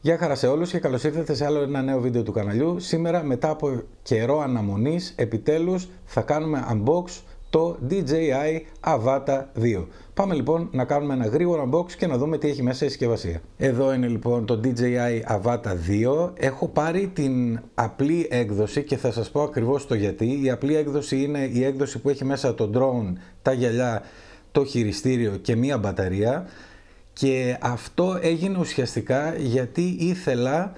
Γεια χαρά σε όλους και καλώς ήρθατε σε άλλο ένα νέο βίντεο του καναλιού. Σήμερα, μετά από καιρό αναμονής, επιτέλους θα κάνουμε unbox το DJI Avata 2. Πάμε λοιπόν να κάνουμε ένα γρήγορο unbox και να δούμε τι έχει μέσα η συσκευασία. Εδώ είναι λοιπόν το DJI Avata 2. Έχω πάρει την απλή έκδοση και θα σας πω ακριβώς το γιατί. Η απλή έκδοση είναι η έκδοση που έχει μέσα το drone, τα γυαλιά, το χειριστήριο και μία μπαταρία. Και αυτό έγινε ουσιαστικά γιατί ήθελα,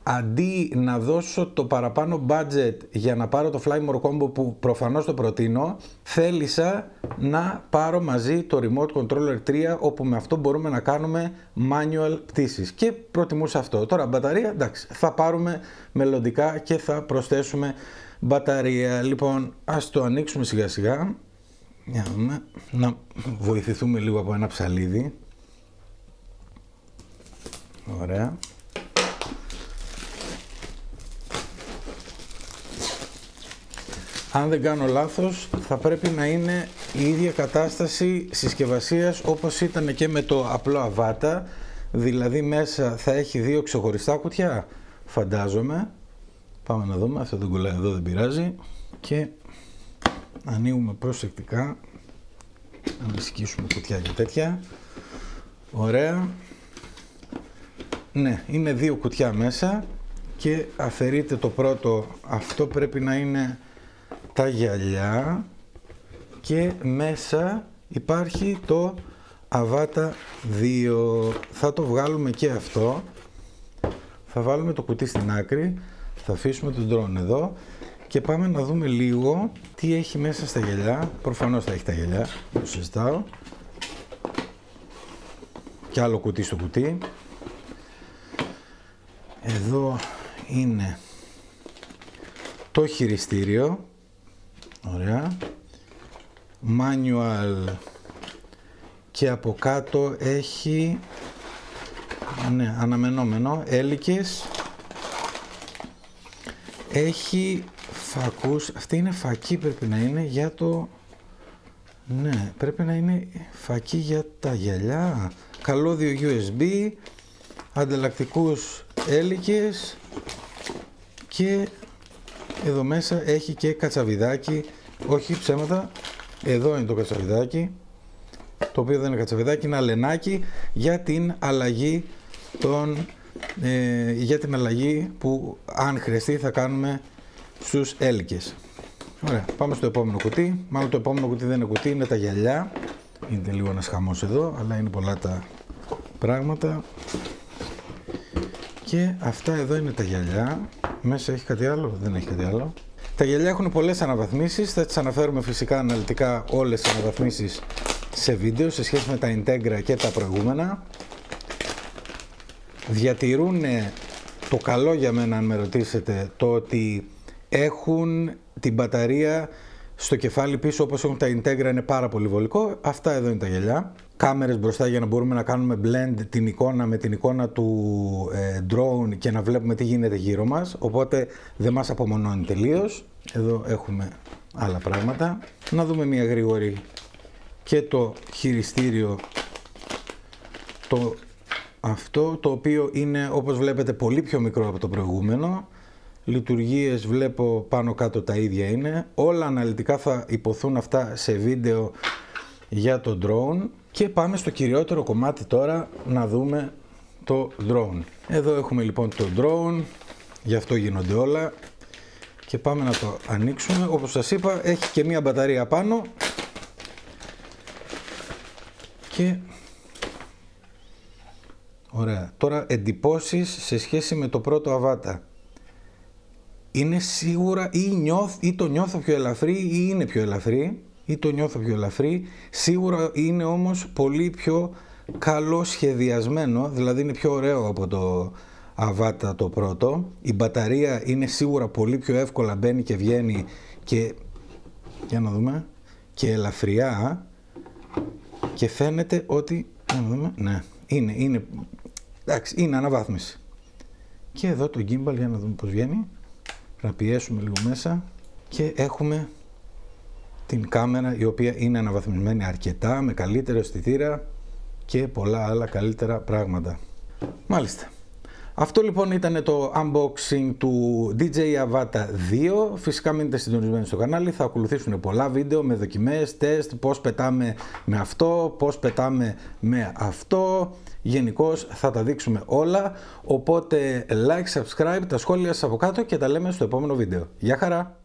αντί να δώσω το παραπάνω budget για να πάρω το Flymore Combo που προφανώς το προτείνω, θέλησα να πάρω μαζί το Remote Controller 3, όπου με αυτό μπορούμε να κάνουμε manual πτήσεις και προτιμούσα αυτό. Τώρα μπαταρία, εντάξει, θα πάρουμε μελλοντικά και θα προσθέσουμε μπαταρία. Λοιπόν, ας το ανοίξουμε σιγά σιγά, να βοηθηθούμε λίγο από ένα ψαλίδι. Ωραία. Αν δεν κάνω λάθος, θα πρέπει να είναι η ίδια κατάσταση συσκευασίας όπως ήταν και με το απλό Avata. Δηλαδή μέσα θα έχει δύο ξεχωριστά κουτιά, φαντάζομαι. Πάμε να δούμε, αυτό δεν κολλάει εδώ, δεν πειράζει. Και ανοίγουμε προσεκτικά, να μην σκίσουμε κουτιά και τέτοια. Ωραία. Ναι, είναι δύο κουτιά μέσα και αφαιρείται το πρώτο, αυτό πρέπει να είναι τα γυαλιά, και μέσα υπάρχει το Avata 2. Θα το βγάλουμε και αυτό, θα βάλουμε το κουτί στην άκρη, θα αφήσουμε τον drone εδώ και πάμε να δούμε λίγο τι έχει μέσα στα γυαλιά. Προφανώς θα έχει τα γυαλιά, το συζητάω, και άλλο κουτί στο κουτί. Εδώ είναι το χειριστήριο, ωραία, manual, και από κάτω έχει, ναι, αναμενόμενο, έλικες, έχει φακούς, αυτή είναι φακή, πρέπει να είναι για το, ναι, πρέπει να είναι φακή για τα γυαλιά, καλώδιο USB, ανταλλακτικούς έλικες, και εδώ μέσα έχει και κατσαβιδάκι, όχι ψέματα, εδώ είναι το κατσαβιδάκι, το οποίο δεν είναι κατσαβιδάκι, είναι αλενάκι για την αλλαγή που αν χρειαστεί θα κάνουμε στους έλικες. Ωραία, πάμε στο επόμενο κουτί. Μάλλον το επόμενο κουτί δεν είναι κουτί, είναι τα γυαλιά. Είναι λίγο ένας χαμός εδώ, αλλά είναι πολλά τα πράγματα. Και αυτά εδώ είναι τα γυαλιά. Μέσα έχει κάτι άλλο? Δεν έχει κάτι άλλο. Τα γυαλιά έχουν πολλές αναβαθμίσεις. Θα τις αναφέρουμε φυσικά αναλυτικά όλες τις αναβαθμίσεις σε βίντεο σε σχέση με τα Integra και τα προηγούμενα. Διατηρούν το καλό για μένα, αν με ρωτήσετε, το ότι έχουν την μπαταρία στο κεφάλι πίσω όπως έχουν τα Integra, είναι πάρα πολύ βολικό. Αυτά εδώ είναι τα γυαλιά. Κάμερες μπροστά για να μπορούμε να κάνουμε blend την εικόνα με την εικόνα του drone και να βλέπουμε τι γίνεται γύρω μας, οπότε δεν μας απομονώνει τελείως. Εδώ έχουμε άλλα πράγματα. Να δούμε μια γρήγορη και το χειριστήριο, αυτό το οποίο είναι, όπως βλέπετε, πολύ πιο μικρό από το προηγούμενο. Λειτουργίες βλέπω πάνω κάτω τα ίδια είναι. Όλα αναλυτικά θα υποθούν αυτά σε βίντεο για το drone. Και πάμε στο κυριότερο κομμάτι τώρα, να δούμε το drone. Εδώ έχουμε λοιπόν το drone, γι' αυτό γίνονται όλα. Και πάμε να το ανοίξουμε. Όπως σας είπα, έχει και μία μπαταρία πάνω. Και ωραία, τώρα εντυπώσεις σε σχέση με το πρώτο Avata. Είναι σίγουρα ή το νιώθω πιο ελαφρύ ή είναι πιο ελαφρύ, ή το νιώθω πιο ελαφρύ. Σίγουρα είναι όμως πολύ πιο καλό σχεδιασμένο, δηλαδή είναι πιο ωραίο από το Avata το πρώτο. Η μπαταρία είναι σίγουρα πολύ πιο εύκολα μπαίνει και βγαίνει, και για να δούμε, και ελαφριά, και φαίνεται ότι, για να δούμε, ναι, εντάξει, είναι αναβάθμιση. Και εδώ το gimbal, για να δούμε πώς βγαίνει. Να πιέσουμε λίγο μέσα και έχουμε την κάμερα, η οποία είναι αναβαθμισμένη αρκετά, με καλύτερο αισθητήρα και πολλά άλλα καλύτερα πράγματα. Μάλιστα. Αυτό λοιπόν ήταν το unboxing του DJI Avata 2. Φυσικά μείνετε συντονισμένοι στο κανάλι, θα ακολουθήσουν πολλά βίντεο με δοκιμές, τεστ, πώς πετάμε με αυτό, πώς πετάμε με αυτό. Γενικώς θα τα δείξουμε όλα, οπότε like, subscribe, τα σχόλια σας από κάτω και τα λέμε στο επόμενο βίντεο. Γεια χαρά!